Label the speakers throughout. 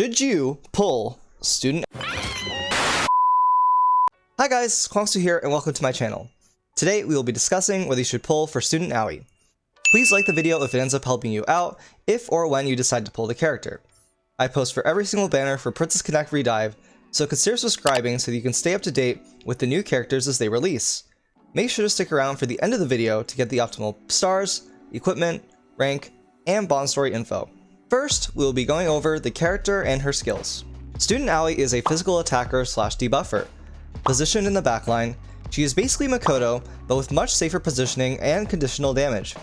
Speaker 1: Should you pull Student? Hi guys, Kwangsu here and welcome to my channel. Today we will be discussing whether you should pull for Student Aoi. Please like the video if it ends up helping you out, if or when you decide to pull the character. I post for every single banner for Princess Connect Redive, so consider subscribing so that you can stay up to date with the new characters as they release. Make sure to stick around for the end of the video to get the optimal stars, equipment, rank, and bond story info. First, we will be going over the character and her skills. Student Aoi is a physical attacker slash debuffer. Positioned in the backline, she is basically Makoto, but with much safer positioning and conditional damage.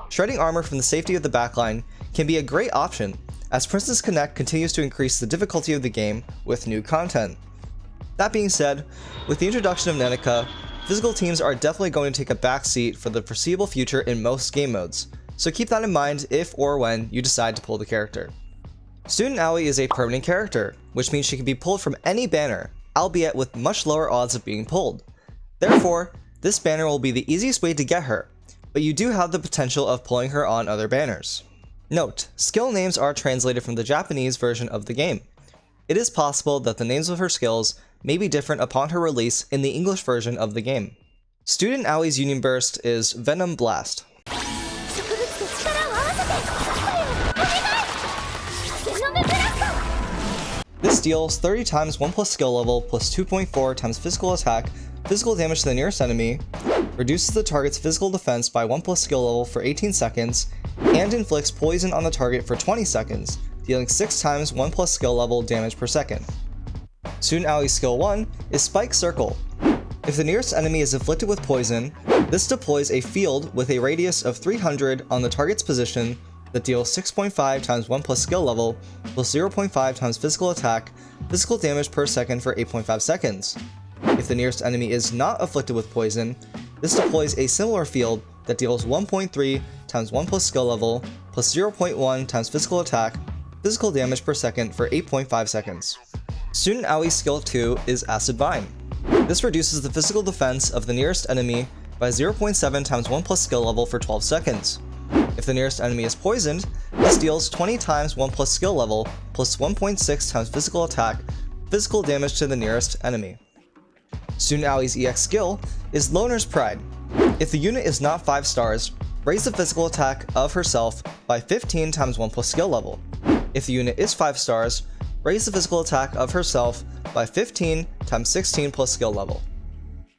Speaker 1: Shredding armor from the safety of the backline can be a great option, as Princess Connect continues to increase the difficulty of the game with new content. That being said, with the introduction of Nenica, physical teams are definitely going to take a backseat for the foreseeable future in most game modes, so keep that in mind if or when you decide to pull the character. Student Aoi is a permanent character, which means she can be pulled from any banner, albeit with much lower odds of being pulled. Therefore, this banner will be the easiest way to get her, but you do have the potential of pulling her on other banners. Note, skill names are translated from the Japanese version of the game. It is possible that the names of her skills may be different upon her release in the English version of the game. Student Aoi's Union Burst is Venom Blast. This deals 30 times 1 plus skill level plus 2.4 times physical attack, physical damage to the nearest enemy, reduces the target's physical defense by 1 plus skill level for 18 seconds, and inflicts poison on the target for 20 seconds, dealing 6 times 1 plus skill level damage per second. Student Aoi's skill 1 is Spike Circle. If the nearest enemy is afflicted with poison, this deploys a field with a radius of 300 on the target's position that deals 6.5 times 1 plus skill level plus 0.5 times physical attack, physical damage per second for 8.5 seconds. If the nearest enemy is not afflicted with poison, this deploys a similar field that deals 1.3 times 1 plus skill level plus 0.1 times physical attack, physical damage per second for 8.5 seconds. Student Aoi's skill 2 is Acid Vine. This reduces the physical defense of the nearest enemy by 0.7 times 1 plus skill level for 12 seconds. If the nearest enemy is poisoned, this deals 20 times 1 plus skill level plus 1.6 times physical attack, physical damage to the nearest enemy. Student Aoi's EX skill is Loner's Pride. If the unit is not 5 stars, raise the physical attack of herself by 15 times 1 plus skill level. If the unit is 5 stars, raise the physical attack of herself by 15 times 16 plus skill level.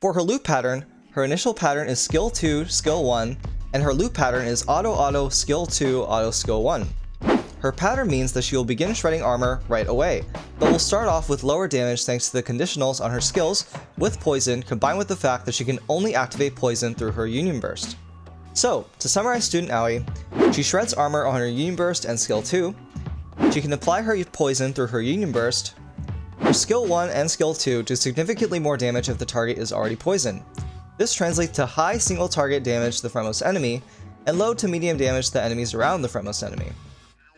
Speaker 1: For her loop pattern, her initial pattern is skill 2, skill 1, and her loop pattern is auto skill 2 auto skill 1. Her pattern means that she will begin shredding armor right away, but will start off with lower damage thanks to the conditionals on her skills with poison combined with the fact that she can only activate poison through her Union Burst. So, to summarize Student Aoi, she shreds armor on her Union Burst and skill 2, she can apply her poison through her Union Burst, her skill 1 and skill 2 do significantly more damage if the target is already poisoned. This translates to high single target damage to the frontmost enemy, and low to medium damage to the enemies around the frontmost enemy.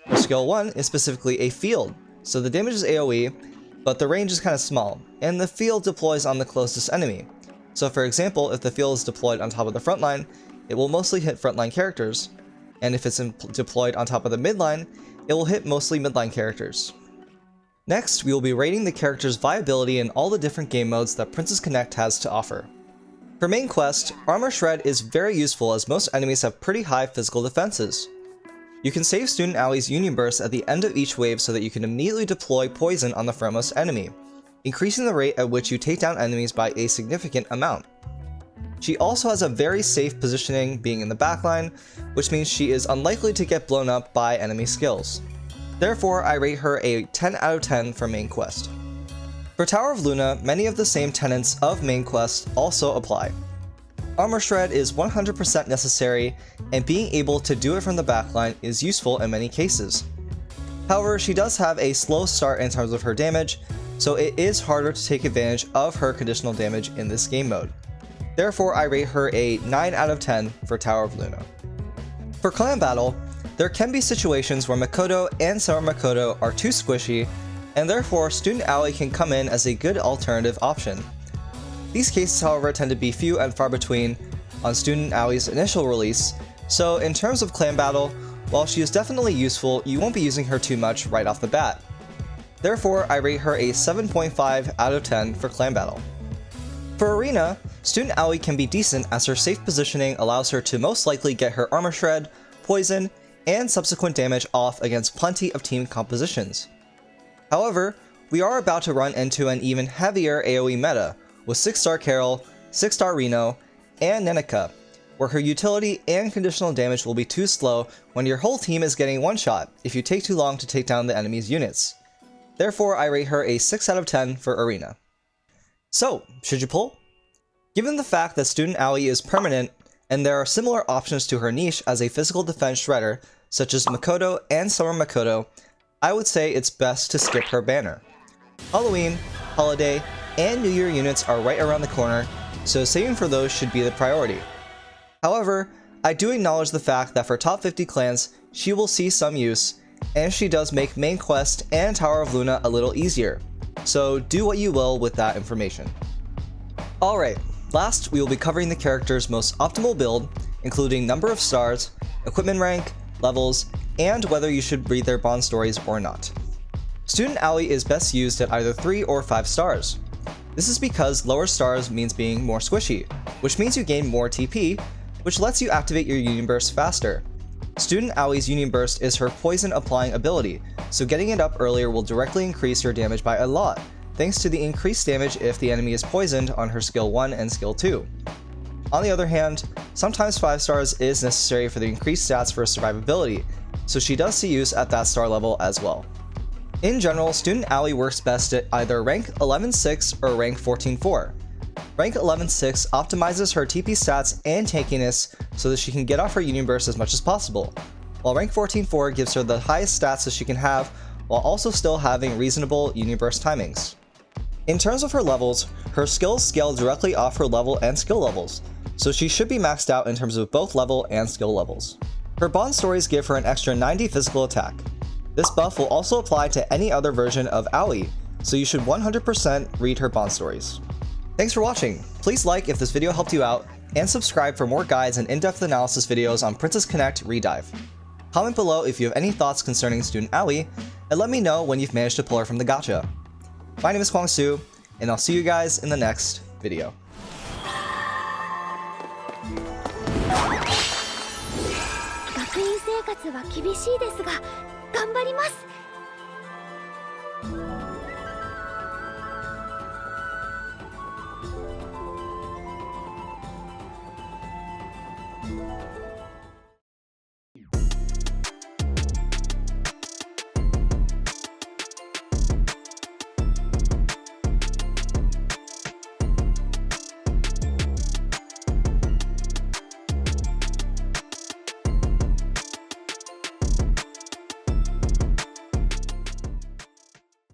Speaker 1: Her skill 1 is specifically a field, so the damage is AoE, but the range is kind of small, and the field deploys on the closest enemy. So for example, if the field is deployed on top of the front line, it will mostly hit frontline characters, and if it's deployed on top of the midline, it will hit mostly midline characters. Next, we will be rating the character's viability in all the different game modes that Princess Connect has to offer. For main quest, Armor Shred is very useful as most enemies have pretty high physical defenses. You can save Student Aoi's Union Burst at the end of each wave so that you can immediately deploy poison on the frontmost enemy, increasing the rate at which you take down enemies by a significant amount. She also has a very safe positioning being in the backline, which means she is unlikely to get blown up by enemy skills. Therefore, I rate her a 10 out of 10 for main quest. For Tower of Luna, many of the same tenets of main quest also apply. Armor Shred is 100% necessary, and being able to do it from the backline is useful in many cases. However, she does have a slow start in terms of her damage, so it is harder to take advantage of her conditional damage in this game mode. Therefore, I rate her a 9 out of 10 for Tower of Luna. For Clan Battle, there can be situations where Makoto and Summer Makoto are too squishy, and therefore Student Aoi can come in as a good alternative option. These cases, however, tend to be few and far between on Student Aoi's initial release, so in terms of Clan Battle, while she is definitely useful, you won't be using her too much right off the bat. Therefore, I rate her a 7.5 out of 10 for Clan Battle. For Arena, Student Aoi can be decent as her safe positioning allows her to most likely get her Armor Shred, Poison, and subsequent damage off against plenty of team compositions. However, we are about to run into an even heavier AoE meta with 6-star Carol, 6-star Reno, and Nenika, where her utility and conditional damage will be too slow when your whole team is getting one-shot if you take too long to take down the enemy's units. Therefore, I rate her a 6 out of 10 for Arena. So, should you pull? Given the fact that Student Aoi is permanent, and there are similar options to her niche as a physical defense shredder, such as Makoto and Summer Makoto, I would say it's best to skip her banner. Halloween, Holiday, and New Year units are right around the corner, so saving for those should be the priority. However, I do acknowledge the fact that for top 50 clans, she will see some use, and she does make main quest and Tower of Luna a little easier, so do what you will with that information. Alright, last we will be covering the character's most optimal build, including number of stars, equipment rank, levels, and whether you should read their bond stories or not. Student Aoi is best used at either 3 or 5 stars. This is because lower stars means being more squishy, which means you gain more TP, which lets you activate your Union Burst faster. Student Aoi's Union Burst is her poison applying ability, so getting it up earlier will directly increase your damage by a lot, thanks to the increased damage if the enemy is poisoned on her skill 1 and skill 2. On the other hand, sometimes 5 stars is necessary for the increased stats for survivability, so she does see use at that star level as well. In general, Student Aoi works best at either rank 11.6 or rank 14.4. Rank 11.6 optimizes her TP stats and tankiness so that she can get off her Union Burst as much as possible, while rank 14.4 gives her the highest stats that she can have while also still having reasonable Union Burst timings. In terms of her levels, her skills scale directly off her level and skill levels, so she should be maxed out in terms of both level and skill levels. Her bond stories give her an extra 90 physical attack. This buff will also apply to any other version of Aoi, so you should 100% read her bond stories. Thanks for watching! Please like if this video helped you out, and subscribe for more guides and in-depth analysis videos on Princess Connect Redive. Comment below if you have any thoughts concerning Student Aoi, and let me know when you've managed to pull her from the gacha. My name is Kwang Soo, and I'll see you guys in the next video.
Speaker 2: 学院生活は厳しいですが、頑張ります。